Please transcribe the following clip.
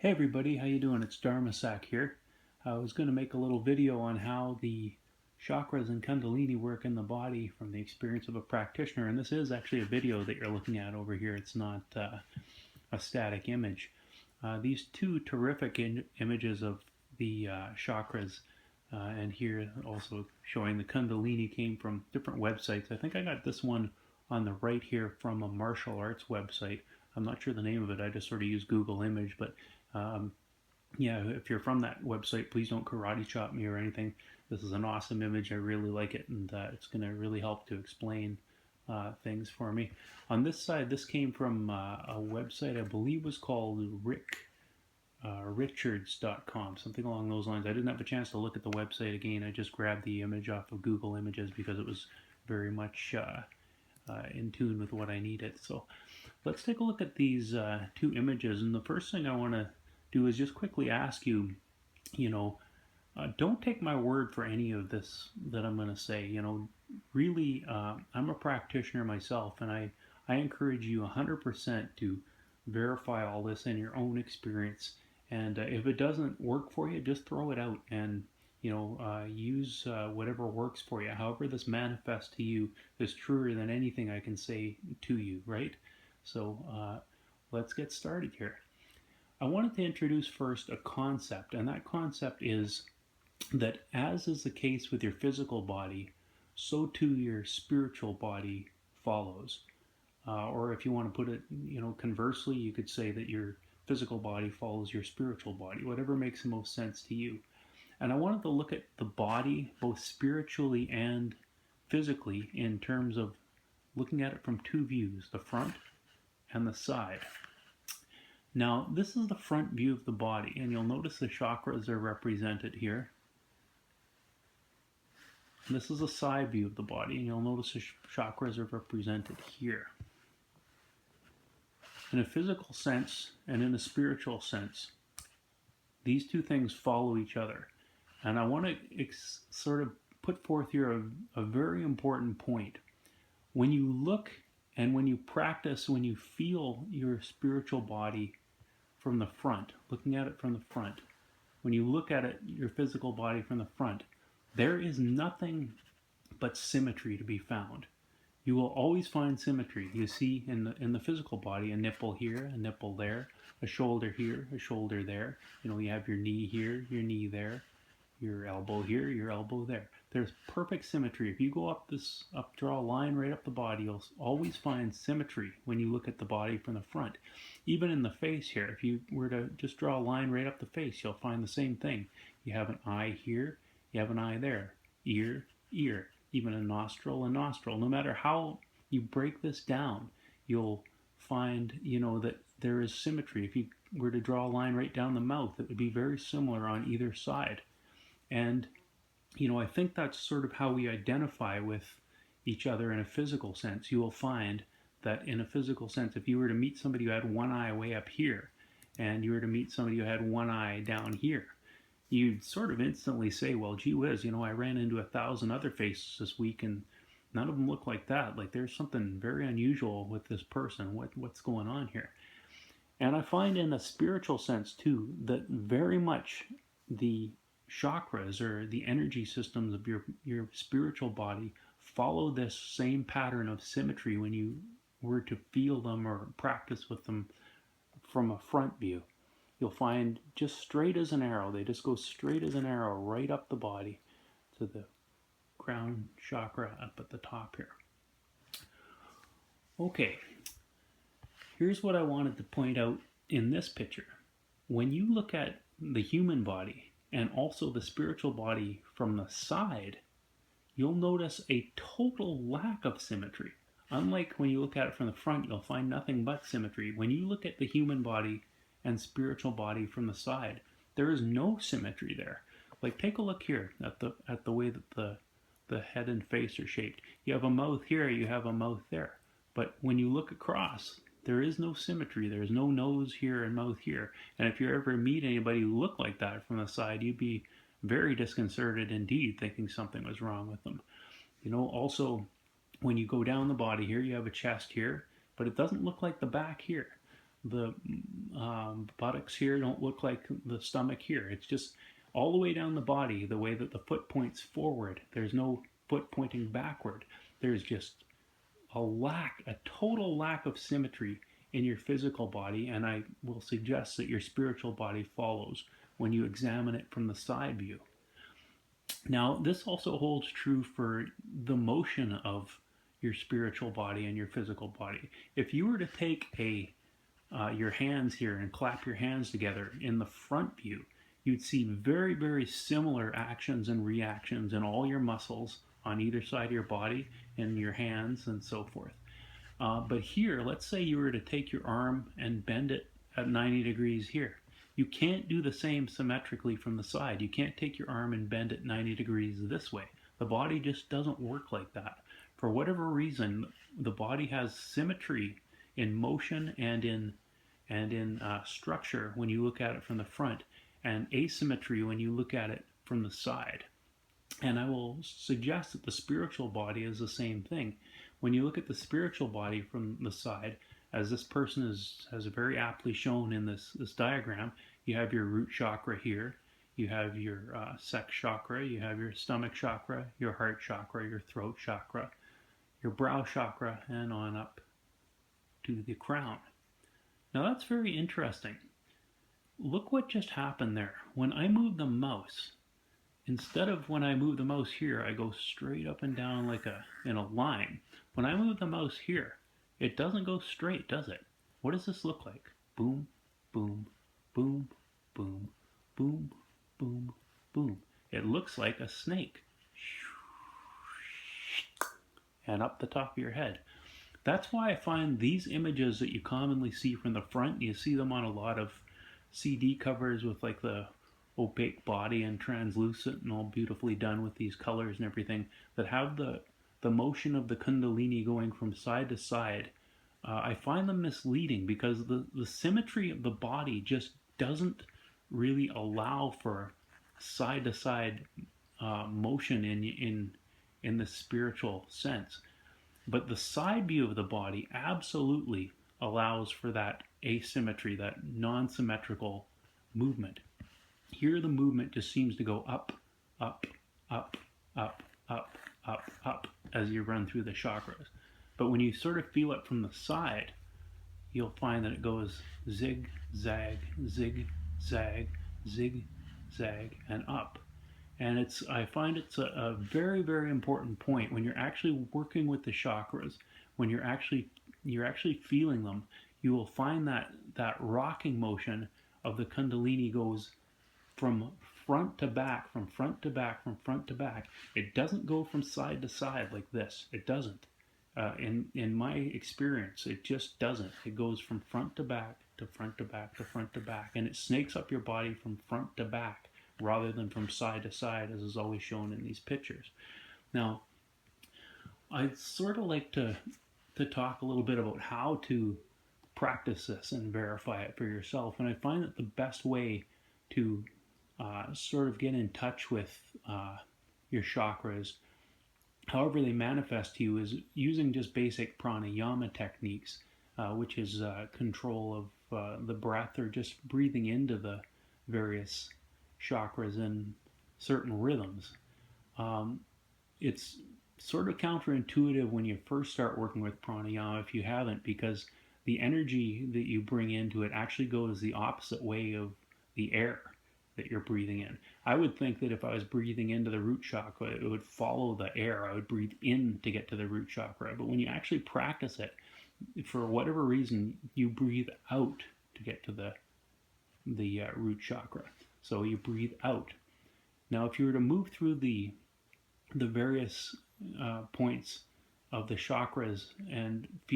Hey everybody, how you doing? It's Dharmasak here. I was going to make a little video on how the chakras and Kundalini work in the body from the experience of a practitioner, and this is actually a video that you're looking at over here. It's not a static image. These two terrific images of the chakras, and here also showing the Kundalini, came from different websites. I think I got this one on the right here from a martial arts website. I'm not sure the name of it. I just sort of use Google Image, but um, yeah, if you're from that website, please don't karate chop me or anything. This is an awesome image. I really like it, and it's going to really help to explain things for me. On this side, this came from a website I believe was called Richards.com, something along those lines. I didn't have a chance to look at the website again. I just grabbed the image off of Google Images because it was very much in tune with what I needed. So let's take a look at these two images. And the first thing I want to do is just quickly ask you, don't take my word for any of this that I'm going to say. Really, I'm a practitioner myself, and I encourage you 100% to verify all this in your own experience. And if it doesn't work for you, just throw it out and use whatever works for you. However this manifests to you is truer than anything I can say to you, right? So let's get started here. I wanted to introduce first a concept, and that concept is that, as is the case with your physical body, so too your spiritual body follows. Or if you want to put it, conversely, you could say that your physical body follows your spiritual body, whatever makes the most sense to you. And I wanted to look at the body both spiritually and physically in terms of looking at it from two views, the front and the side. Now, this is the front view of the body, and you'll notice the chakras are represented here. And this is a side view of the body, and you'll notice the chakras are represented here. In a physical sense and in a spiritual sense, these two things follow each other. And I want to sort of put forth here a very important point. When you look and when you practice, when you feel your spiritual body from the front, looking at it from the front, when you look at it, your physical body from the front, there is nothing but symmetry to be found. You will always find symmetry. You see in the physical body a nipple here, a nipple there, a shoulder here, a shoulder there. You have your knee here, your knee there, your elbow here, your elbow there. There's perfect symmetry. If you go draw a line right up the body, you'll always find symmetry when you look at the body from the front. Even in the face here, if you were to just draw a line right up the face, you'll find the same thing. You have an eye here, you have an eye there, ear, ear, even a nostril. No matter how you break this down, you'll find, that there is symmetry. If you were to draw a line right down the mouth, it would be very similar on either side. And, I think that's sort of how we identify with each other in a physical sense. You will find that in a physical sense, if you were to meet somebody who had one eye way up here, and you were to meet somebody who had one eye down here, you'd sort of instantly say, well, gee whiz, I ran into 1,000 other faces this week, and none of them look like that. Like, there's something very unusual with this person. What's going on here? And I find in a spiritual sense, too, that very much the chakras, or the energy systems of your spiritual body, follow this same pattern of symmetry when you were to feel them or practice with them from a front view. You'll find just straight as an arrow. They just go straight as an arrow right up the body to the crown chakra up at the top here. Okay, here's what I wanted to point out in this picture. When you look at the human body and also the spiritual body from the side, you'll notice a total lack of symmetry. Unlike when you look at it from the front, you'll find nothing but symmetry. When you look at the human body and spiritual body from the side, there is no symmetry there. Like, take a look here at the way that the head and face are shaped. You have a mouth here, you have a mouth there. But when you look across, there is no symmetry. There's no nose here and mouth here. And if you ever meet anybody who looked like that from the side, you'd be very disconcerted indeed, thinking something was wrong with them. Also, when you go down the body here, you have a chest here, but it doesn't look like the back here. the buttocks here don't look like the stomach here. It's just all the way down the body, the way that the foot points forward. There's no foot pointing backward. There's just a total lack of symmetry in your physical body, and I will suggest that your spiritual body follows when you examine it from the side view. Now, this also holds true for the motion of your spiritual body and your physical body. If you were to take your hands here and clap your hands together in the front view, you'd see very, very similar actions and reactions in all your muscles on either side of your body, in your hands and so forth. But here, let's say you were to take your arm and bend it at 90 degrees here. You can't do the same symmetrically from the side. You can't take your arm and bend it 90 degrees this way. The body just doesn't work like that. For whatever reason, the body has symmetry in motion and in structure when you look at it from the front, and asymmetry when you look at it from the side. And I will suggest that the spiritual body is the same thing. When you look at the spiritual body from the side, as this person has very aptly shown in this diagram, you have your root chakra here, you have your sex chakra, you have your stomach chakra, your heart chakra, your throat chakra, your brow chakra, and on up to the crown. Now that's very interesting. Look what just happened there. When I move the mouse, instead of when I move the mouse here, I go straight up and down like in a line. When I move the mouse here, it doesn't go straight, does it? What does this look like? Boom, boom, boom, boom, boom, boom, boom. It looks like a snake. And up the top of your head. That's why I find these images that you commonly see from the front, you see them on a lot of CD covers with like the opaque body and translucent and all beautifully done with these colors and everything, that have the motion of the Kundalini going from side to side. I find them misleading because the symmetry of the body just doesn't really allow for side to side motion in the spiritual sense. But the side view of the body absolutely allows for that asymmetry, that non-symmetrical movement. Here the movement just seems to go up, up, up, up, up, up, up as you run through the chakras. But when you sort of feel it from the side, you'll find that it goes zig, zag, zig, zag, zig, zag, and up. And I find it's a very, very important point when you're actually working with the chakras, when you're actually feeling them, you will find that rocking motion of the Kundalini goes from front to back, from front to back, from front to back. It doesn't go from side to side like this. It doesn't. In my experience, it just doesn't. It goes from front to back to front to back to front to back, and it snakes up your body from front to back rather than from side to side, as is always shown in these pictures. Now, I'd sort of like to talk a little bit about how to practice this and verify it for yourself. And I find that the best way to sort of get in touch with your chakras, however they manifest to you, is using just basic pranayama techniques, which is control of the breath, or just breathing into the various chakras in certain rhythms. It's sort of counterintuitive when you first start working with pranayama if you haven't, because the energy that you bring into it actually goes the opposite way of the air that you're breathing in. I would think that if I was breathing into the root chakra, it would follow the air. I would breathe in to get to the root chakra. But when you actually practice it, for whatever reason, you breathe out to get to the root chakra. So you breathe out. Now, if you were to move through the various points of the chakras and feel